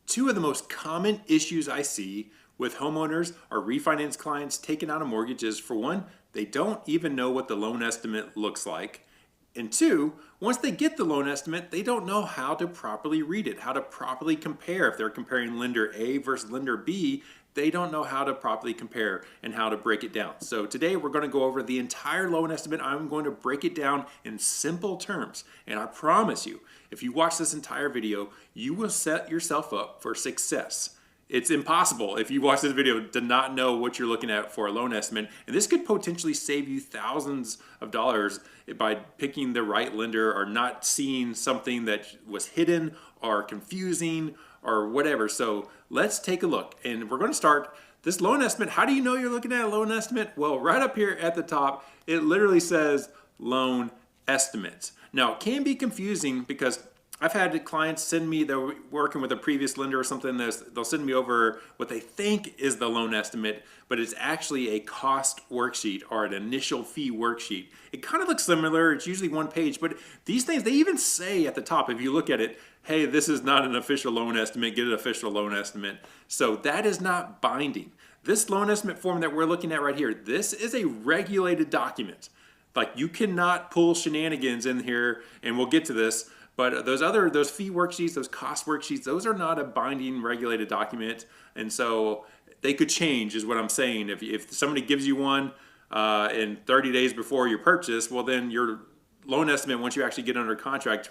Two of the most common issues I see with homeowners or refinance clients taking out a mortgage is, for one, they don't even know what the loan estimate looks like. And two, once they get the loan estimate, they don't know how to properly read it, how to properly compare. If they're comparing lender A versus lender B, they don't know how to properly compare and how to break it down. So today we're going to go over the entire loan estimate. I'm going to break it down in simple terms. And I promise you, if you watch this entire video, you will set yourself up for success. It's impossible if you watch this video to not know what you're looking at for a loan estimate. And this could potentially save you thousands of dollars by picking the right lender or not seeing something that was hidden or confusing or whatever. So let's take a look. And we're going to start this loan estimate. How do you know you're looking at a loan estimate? Well, right up here at the top, it literally says loan estimates. Now, it can be confusing because I've had clients send me, they're working with a previous lender or something, they'll send me over what they think is the loan estimate, but it's actually a cost worksheet or an initial fee worksheet. It kind of looks similar, it's usually one page, but these things, they even say at the top, if you look at it, hey, this is not an official loan estimate, get an official loan estimate. So that is not binding. This loan estimate form that we're looking at right here, this is a regulated document. Like, you cannot pull shenanigans in here, and we'll get to this. But those fee worksheets, those cost worksheets, those are not a binding regulated document. And so they could change is what I'm saying. If somebody gives you one in 30 days before your purchase, well then your loan estimate, once you actually get under contract,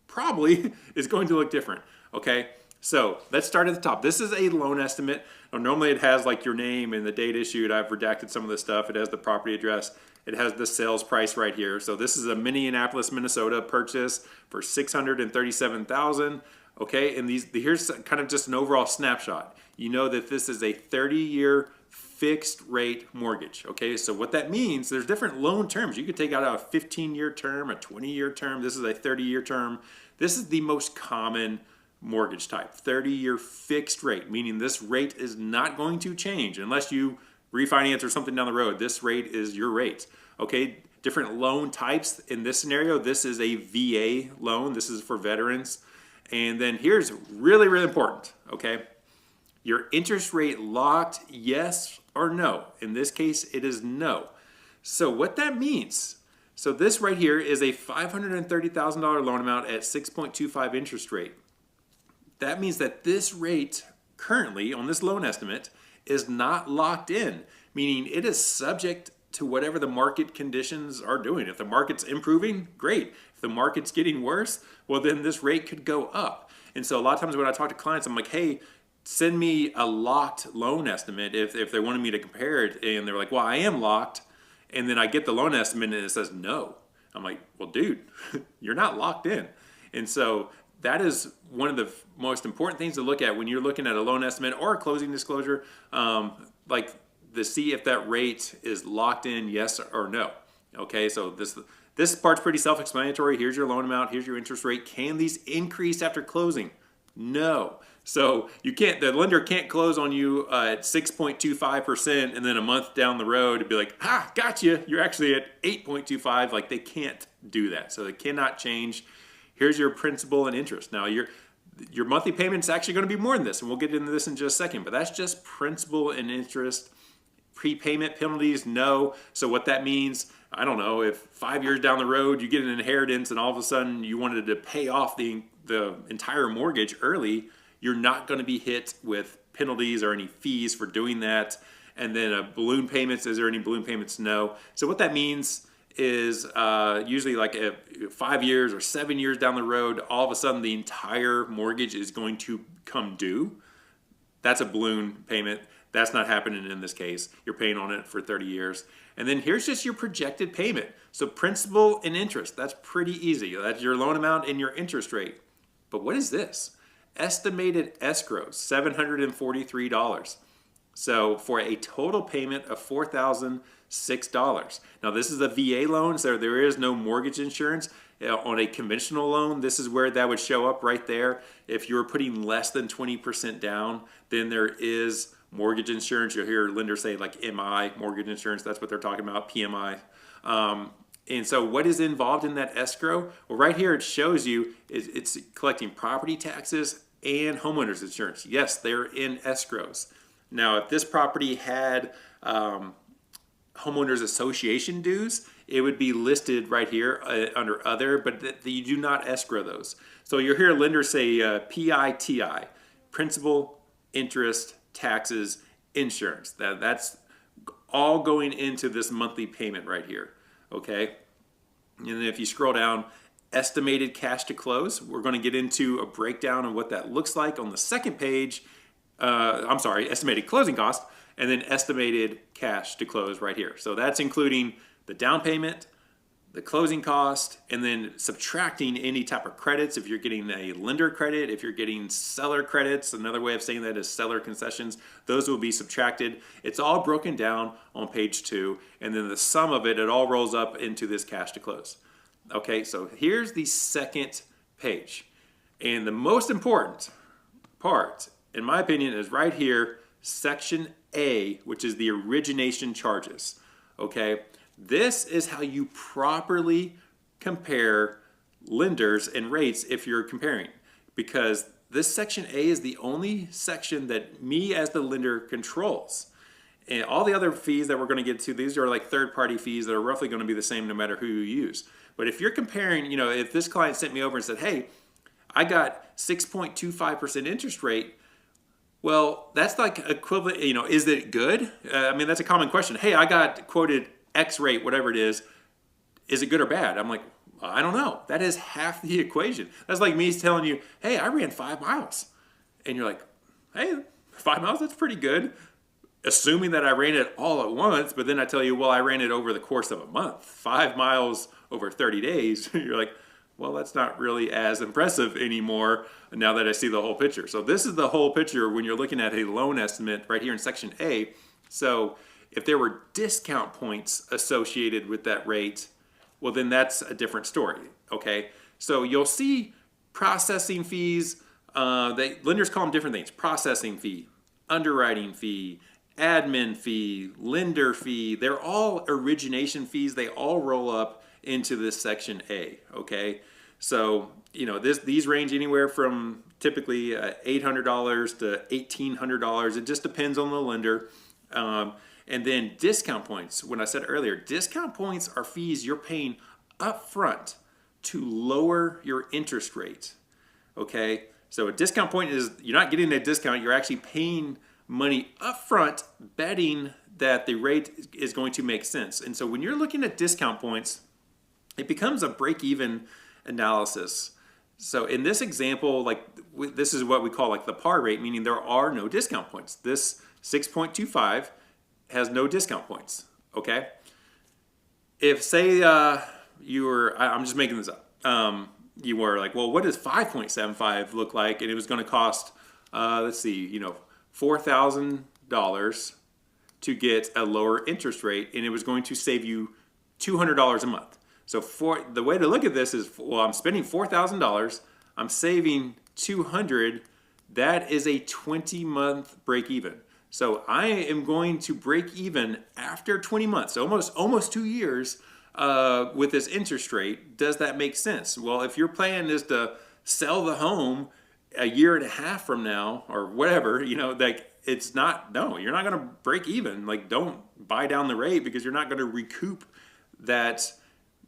probably is going to look different, okay? So let's start at the top. This is a loan estimate. Now, normally it has like your name and the date issued. I've redacted some of this stuff. It has the property address. It has the sales price right here. So this is a Minneapolis, Minnesota purchase for $637,000. Okay, and here's kind of just an overall snapshot. You know that this is a 30-year fixed rate mortgage. Okay, so what that means, there's different loan terms. You could take out a 15-year term, a 20-year term. This is a 30-year term. This is the most common mortgage type, 30-year fixed rate, meaning this rate is not going to change unless you refinance or something down the road. This rate is your rate. Okay, different loan types. In this scenario, this is a VA loan. This is for veterans. And then here's really, really important, okay? Your interest rate locked, yes or no? In this case, it is no. So what that means, so this right here is a $530,000 loan amount at 6.25 interest rate. That means that this rate currently on this loan estimate is not locked in, meaning it is subject to whatever the market conditions are doing. If the market's improving, great. If the market's getting worse, well then this rate could go up. And so a lot of times when I talk to clients, I'm like, hey, send me a locked loan estimate if they wanted me to compare it. And they're like, well, I am locked. And then I get the loan estimate and it says no. I'm like, well, dude, you're not locked in. And so that is one of the most important things to look at when you're looking at a loan estimate or a closing disclosure, like to see if that rate is locked in, yes or no. Okay, so this part's pretty self-explanatory. Here's your loan amount, here's your interest rate. Can these increase after closing? No. So the lender can't close on you at 6.25% and then a month down the road and be like, gotcha, you're actually at 8.25. Like, they can't do that. So they cannot change. Here's your principal and interest. Now your monthly payment's actually going to be more than this, and we'll get into this in just a second, but that's just principal and interest. Prepayment penalties, no. So what that means, I don't know, if 5 years down the road you get an inheritance and all of a sudden you wanted to pay off the entire mortgage early, you're not going to be hit with penalties or any fees for doing that. And then balloon payments, is there any balloon payments? No. So what that means is usually like 5 years or 7 years down the road, all of a sudden the entire mortgage is going to come due. That's a balloon payment. That's not happening in this case. You're paying on it for 30 years. And then here's just your projected payment. So principal and interest, that's pretty easy. That's your loan amount and your interest rate. But what is this? Estimated escrows, $743. So for a total payment of $4,006. Now this is a VA loan, so there is no mortgage insurance. On a conventional loan, this is where that would show up right there. If you're putting less than 20% down, then there is mortgage insurance. You'll hear lenders say like MI, mortgage insurance, that's what they're talking about, PMI. And so what is involved in that escrow? Well, right here it shows you it's collecting property taxes and homeowners insurance. Yes, they're in escrows. Now, if this property had homeowners association dues, it would be listed right here under other, but you do not escrow those. So you'll hear lenders say PITI, principal, interest, taxes, insurance. That's all going into this monthly payment right here, okay? And then if you scroll down, estimated cash to close, we're going to get into a breakdown of what that looks like on the second page. Estimated closing cost, and then estimated cash to close right here. So that's including the down payment, the closing cost, and then subtracting any type of credits. If you're getting a lender credit, if you're getting seller credits, another way of saying that is seller concessions, those will be subtracted. It's all broken down on page 2, and then the sum of it all rolls up into this cash to close. Okay, so here's the second page. And the most important part, in my opinion, is right here, section A, which is the origination charges. Okay, this is how you properly compare lenders and rates if you're comparing, because this section A is the only section that me as the lender controls. And all the other fees that we're going to get to, these are like third-party fees that are roughly going to be the same no matter who you use. But if you're comparing, if this client sent me over and said, hey, I got 6.25% interest rate, well, that's like equivalent, is it good? That's a common question. Hey, I got quoted X rate, whatever it is it good or bad? I'm like, well, I don't know. That is half the equation. That's like me telling you, hey, I ran 5 miles. And you're like, hey, 5 miles, that's pretty good. Assuming that I ran it all at once, but then I tell you, well, I ran it over the course of a month. 5 miles over 30 days. You're like, well, that's not really as impressive anymore now that I see the whole picture. So this is the whole picture when you're looking at a loan estimate right here in section A. So if there were discount points associated with that rate, well, then that's a different story, okay? So you'll see processing fees, lenders call them different things: processing fee, underwriting fee, admin fee, lender fee. They're all origination fees. They all roll up into this section A, okay? So, these range anywhere from typically $800 to $1,800. It just depends on the lender. And then discount points. When I said earlier, discount points are fees you're paying up front to lower your interest rate, okay? So a discount point is you're not getting a discount. You're actually paying money up front, betting that the rate is going to make sense. And so when you're looking at discount points, it becomes a break-even analysis. So in this example, this is what we call like the par rate, meaning there are no discount points. This 6.25 has no discount points, okay? If say you were, I'm just making this up, you were like, well, what does 5.75 look like? And it was going to cost, $4,000 to get a lower interest rate, and it was going to save you $200 a month. So the way to look at this is, well, I'm spending $4,000, I'm saving $200. That is a 20-month break even. So I am going to break even after 20 months, almost 2 years with this interest rate. Does that make sense? Well, if your plan is to sell the home a year and a half from now or whatever, it's not, no, you're not going to break even. Like, don't buy down the rate because you're not going to recoup that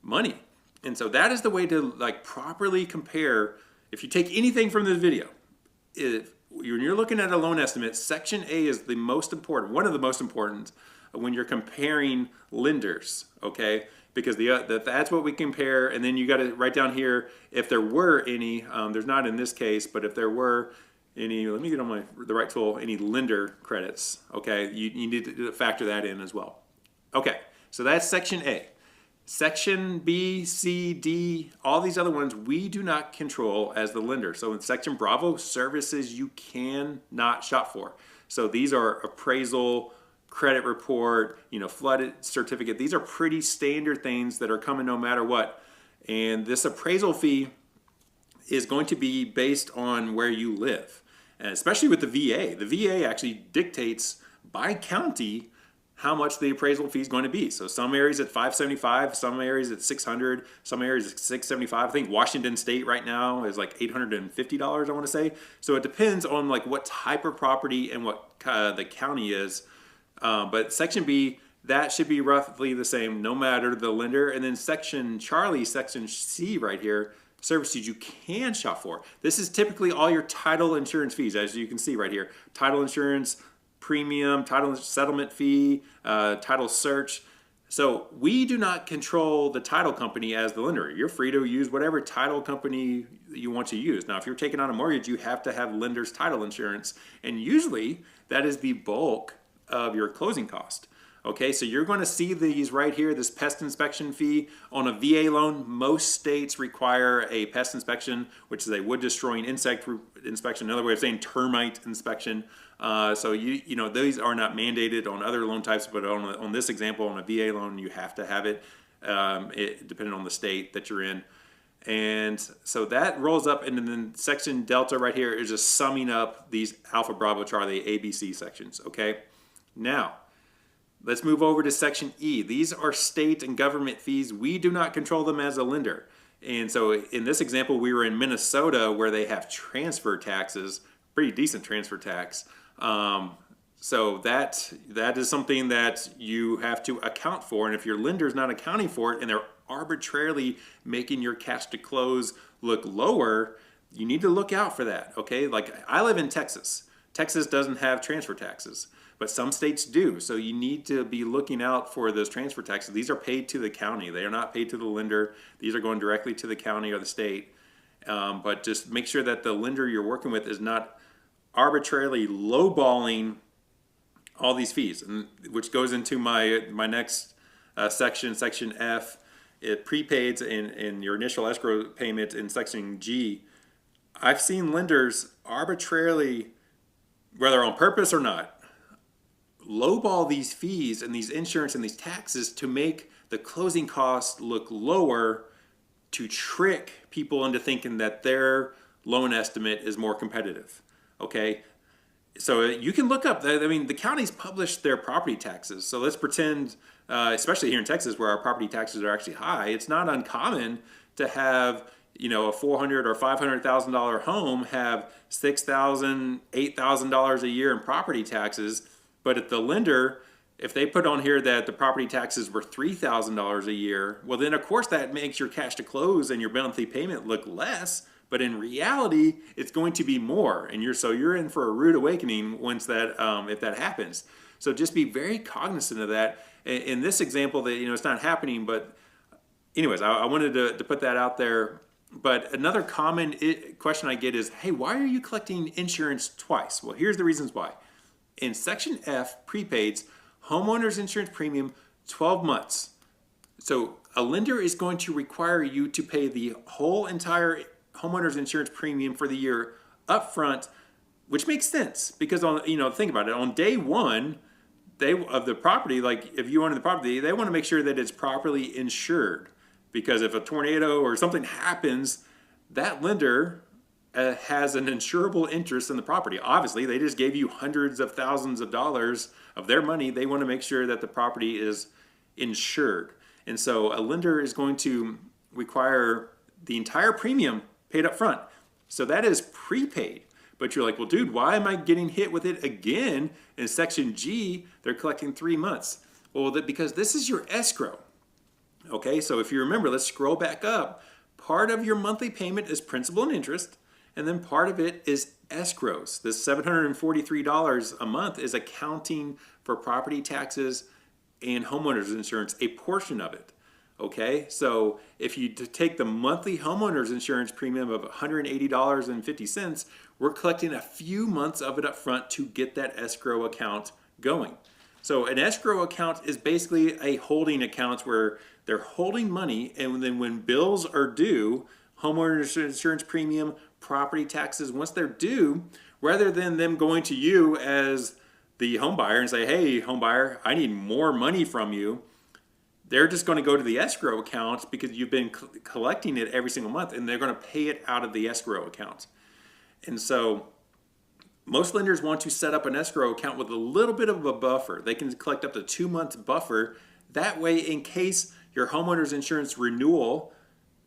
money. And so that is the way to properly compare. If you take anything from this video, when you're looking at a loan estimate, section A is the most important, one of the most important when you're comparing lenders, okay? Because that's what we compare, and then you got to write down here if there were any, there's not in this case, but if there were any, let me get on the right tool, any lender credits, okay? You need to factor that in as well. Okay, so that's section A. Section B, C, D, all these other ones we do not control as the lender. So in section Bravo, services you cannot shop for. So these are appraisal, credit report, flood certificate. These are pretty standard things that are coming no matter what. And this appraisal fee is going to be based on where you live. And especially with the VA. The VA actually dictates by county how much the appraisal fee is going to be. So some areas at $575, some areas at $600, some areas at $675. I think Washington State right now is like $850, I want to say. So it depends on like what type of property and what the county is. But Section B, that should be roughly the same no matter the lender. And then Section C right here, services you can shop for. This is typically all your title insurance fees, as you can see right here. Title insurance, premium, title settlement fee, title search. So we do not control the title company as the lender. You're free to use whatever title company you want to use. Now, if you're taking on a mortgage, you have to have lender's title insurance. And usually that is the bulk of your closing cost. Okay, so you're going to see these right here, this pest inspection fee on a VA loan. Most states require a pest inspection, which is a wood destroying insect inspection. Another way of saying termite inspection. So you know these are not mandated on other loan types, but on this example, on a VA loan, you have to have it, depending on the state that you're in. And so that rolls up, and then section delta right here is just summing up these Alpha, Bravo, Charlie, ABC sections. Okay, now let's move over to Section E. These are state and government fees. We do not control them as a lender. And so in this example, we were in Minnesota where they have transfer taxes, pretty decent transfer tax. So that is something that you have to account for. And if your lender is not accounting for it and they're arbitrarily making your cash to close look lower, you need to look out for that, okay? Like I live in Texas. Texas doesn't have transfer taxes, but some states do. So you need to be looking out for those transfer taxes. These are paid to the county. They are not paid to the lender. These are going directly to the county or the state. But just make sure that the lender you're working with is not arbitrarily lowballing all these fees, and which goes into my next section, Section F. It prepaids and your initial escrow payment in Section G. I've seen lenders arbitrarily, whether on purpose or not, lowball these fees and these insurance and these taxes to make the closing costs look lower, to trick people into thinking that their loan estimate is more competitive. Okay, so you can look up, I mean, the counties publish their property taxes. So let's pretend, especially here in Texas where our property taxes are actually high, it's not uncommon to have, you know, a $400,000 or $500,000 home have $6,000, $8,000 a year in property taxes. But if the lender, if they put on here that the property taxes were $3,000 a year, well then of course that makes your cash to close and your monthly payment look less. But in reality, it's going to be more, and you're in for a rude awakening once that if that happens. So just be very cognizant of that. In this example, that it's not happening, but anyways, I wanted to put that out there. But another common question I get is, hey, why are you collecting insurance twice? Well, here's the reasons why. In Section F, prepaids, homeowners insurance premium, 12 months. So a lender is going to require you to pay the whole entire homeowners insurance premium for the year upfront, which makes sense because think about it. On day one, of the property, like if you own the property, they want to make sure that it's properly insured, because if a tornado or something happens, that lender has an insurable interest in the property. Obviously, they just gave you hundreds of thousands of dollars of their money. They want to make sure that the property is insured, and so a lender is going to require the entire premium paid up front. So that is prepaid. But you're like, well, dude, why am I getting hit with it again? In Section G, they're collecting 3 months. Well, because this is your escrow. Okay, so if you remember, let's scroll back up. Part of your monthly payment is principal and interest, and then part of it is escrows. This $743 a month is accounting for property taxes and homeowners insurance, a portion of it. Okay, so if you take the monthly homeowners insurance premium of $180.50, we're collecting a few months of it up front to get that escrow account going. So an escrow account is basically a holding account where they're holding money, and then when bills are due, homeowners insurance premium, property taxes, once they're due, rather than them going to you as the home buyer and say, hey, home buyer, I need more money from you, they're just going to go to the escrow account because you've been collecting it every single month, and they're going to pay it out of the escrow account. And so Most lenders want to set up an escrow account with a little bit of a buffer. They can collect up to 2 months buffer. That way, in case your homeowner's insurance renewal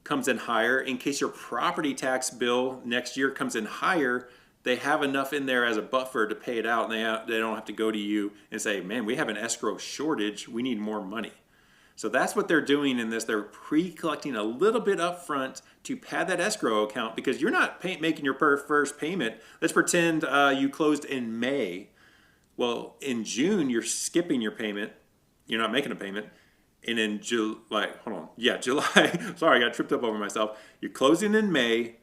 comes in higher, in case your property tax bill next year comes in higher, they have enough in there as a buffer to pay it out, and they don't have to go to you and say, man, we have an escrow shortage, we need more money. So that's what they're doing in this. They're pre-collecting a little bit up front to pad that escrow account, because you're not making your first payment. Let's pretend you closed in May. Well, in June, you're skipping your payment. You're not making a payment. And in July, July, sorry, I got tripped up over myself. You're closing in May.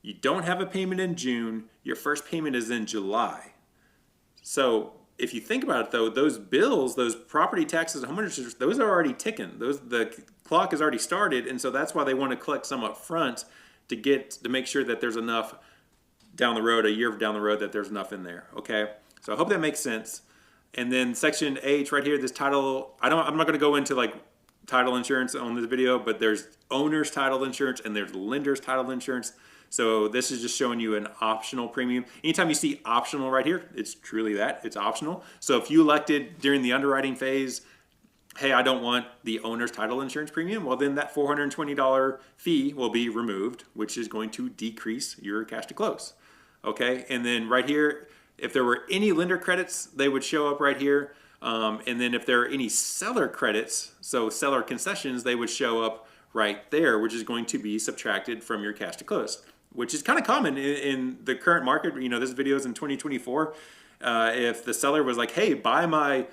You don't have a payment in June. Your first payment is in July. So if you think about it, though, those bills, those property taxes, homeowners insurance, those are already ticking. The clock has already started, and so that's why they want to collect some up front to make sure that there's enough down the road, a year down the road, that there's enough in there. Okay, so I hope that makes sense. And then section H right here, this title. I'm not going to go into like title insurance on this video, but there's owner's title insurance and there's lender's title insurance. So this is just showing you an optional premium. Anytime you see optional right here, it's truly that, it's optional. So if you elected during the underwriting phase, hey, I don't want the owner's title insurance premium, well then that $420 fee will be removed, which is going to decrease your cash to close. Okay, and then right here, if there were any lender credits, they would show up right here. And then if there are any seller credits, so seller concessions, they would show up right there, which is going to be subtracted from your cash to close, which is kind of common in the current market. You know, this video is in 2024. If the seller was like, hey, buy my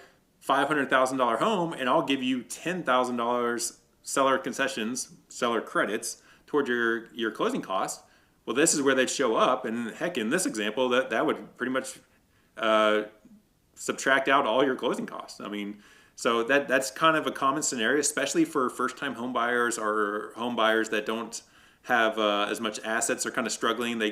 $500,000 home and I'll give you $10,000 seller concessions, seller credits toward your closing costs, well, this is where they'd show up. And heck, in this example, that would pretty much subtract out all your closing costs. I mean, so that's kind of a common scenario, especially for first-time home buyers or home buyers that don't have as much assets. They're kind of struggling. They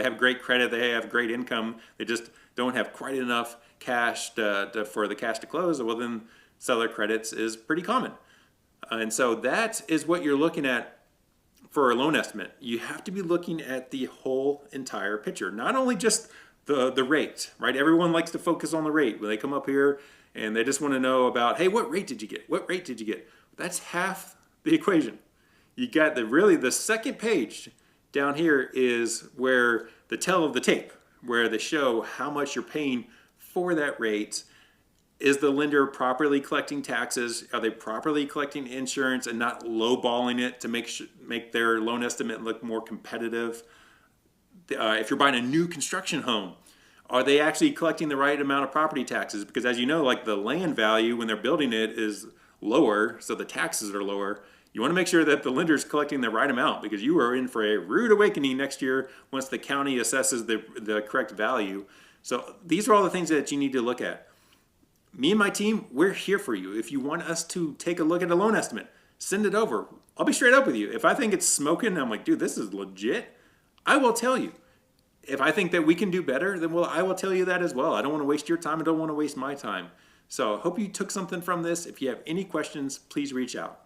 have great credit, they have great income, they just don't have quite enough cash for the cash to close. Well, then seller credits is pretty common. And so that is what you're looking at for a loan estimate. You have to be looking at the whole entire picture, not only just the rate, right? Everyone likes to focus on the rate when they come up here and they just want to know about, hey, what rate did you get? What rate did you get? That's half the equation. You got the second page down here is where the tell of the tape, where they show how much you're paying for that rate. Is the lender properly collecting taxes? Are they properly collecting insurance and not lowballing it to make their loan estimate look more competitive? If you're buying a new construction home, are they actually collecting the right amount of property taxes? Because as you know, like the land value when they're building it is lower, so the taxes are lower. You want to make sure that the lender is collecting the right amount, because you are in for a rude awakening next year once the county assesses the correct value. So these are all the things that you need to look at. Me and my team, we're here for you. If you want us to take a look at a loan estimate, send it over. I'll be straight up with you. If I think it's smoking, I'm like, dude, this is legit, I will tell you. If I think that we can do better, then I will tell you that as well. I don't want to waste your time. I don't want to waste my time. So I hope you took something from this. If you have any questions, please reach out.